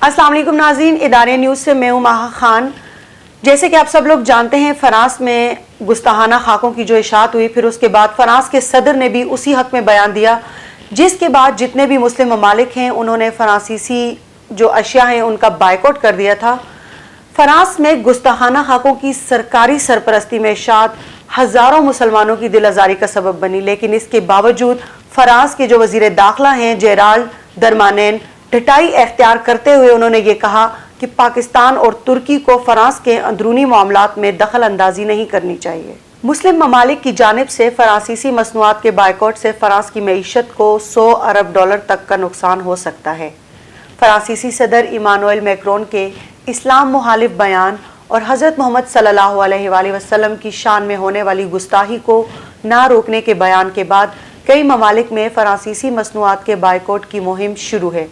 अस्सलाम वालेकुम नाज़रीन, इदारे न्यूज़ से मैं हूँ माहा खान। जैसे कि आप सब लोग जानते हैं, फ्रांस में गुस्ताहाना खाकों की जो इशाअत हुई, फिर उसके बाद फ्रांस के सदर ने भी उसी हक में बयान दिया, जिसके बाद जितने भी मुस्लिम ममालिक हैं उन्होंने फ्रांसीसी जो अशिया हैं उनका बायकॉट कर दिया था। फ्रांस में गुस्ताहाना खाकों की सरकारी सरपरस्ती में इशाअत हज़ारों मुसलमानों की दिल आज़ारी का सबब बनी, लेकिन इसके बावजूद फ्रांस के जो वज़ीर दाखिला हैं जेराल्ड दरमानेन ढटाई अख्तियार करते हुए उन्होंने ये कहा कि पाकिस्तान और तुर्की को फ्रांस के अंदरूनी मामलात में दखल अंदाजी नहीं करनी चाहिए। मुस्लिम ममालिक की जानिब से फ्रांसीसी मसनूआत के बायकॉट से फ्रांस की मईशत को 100 अरब डॉलर तक का नुकसान हो सकता है। फ्रांसीसी सदर इमानुएल मैक्रोन के इस्लाम मुखालिफ बयान और हज़रत मोहम्मद सल्लल्लाहु अलैहि वसल्लम की शान में होने वाली गुस्ताही को ना रोकने के बयान के बाद कई ममालिक में फ्रांसीसी मसनूआत के बायकॉट की मुहिम शुरू है।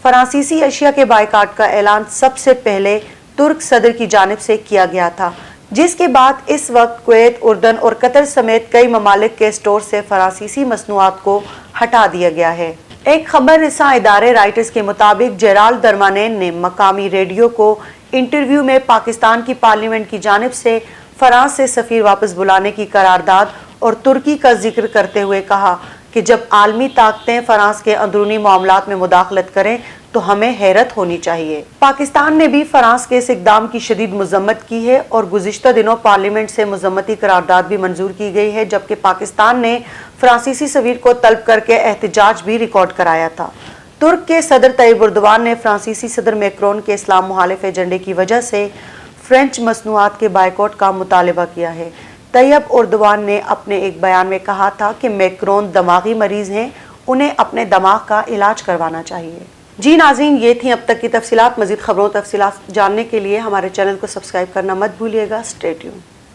फ्रांसीसी अशिया के बायकॉट का ऐलान सबसे पहले तुर्क सदर की जानिब से किया गया था, जिसके बाद इस वक्त कुवैत, उर्दन और कतर समेत कई ममालिक के स्टोर से फ्रांसीसी मसनूआत को हटा दिया गया है। एक खबर रिसा इदारे राइटर्स के मुताबिक जेराल्ड दरमानेन ने मकामी रेडियो को इंटरव्यू में पाकिस्तान की पार्लियामेंट की जानिब से फ्रांस से सफीर वापस बुलाने की करारदाद और तुर्की का जिक्र करते हुए कहा कि जब आलमी ताकतें फ्रांस के अंदरूनी मामलात में मुदाखलत करें तो हमें हैरत होनी चाहिए। पाकिस्तान ने भी फ्रांस के इस इक़दाम की शदीद मज़म्मत की है और गुज़िश्ता दिनों पार्लियामेंट से मज़म्मती करारदाद भी मंजूर की गई है, जबकि पाकिस्तान ने फ्रांसीसी सफीर को तलब करके एहतजाज भी रिकॉर्ड कराया था। तुर्क के सदर तैयब एर्दोगान ने फ्रांसीसी सदर मैक्रोन के इस्लाम मुखालिफ एजेंडे की वजह से फ्रेंच मसनूआत के बायकॉट का मुतालबा किया है। तैयब एर्दोगान ने अपने एक बयान में कहा था कि मैक्रोन दमागी मरीज हैं, उन्हें अपने दिमाग का इलाज करवाना चाहिए। जी नाज़रीन, ये थी अब तक की तफसीलात। मज़ीद खबरों तफसीलात जानने के लिए हमारे चैनल को सब्सक्राइब करना मत भूलिएगा। Stay tuned.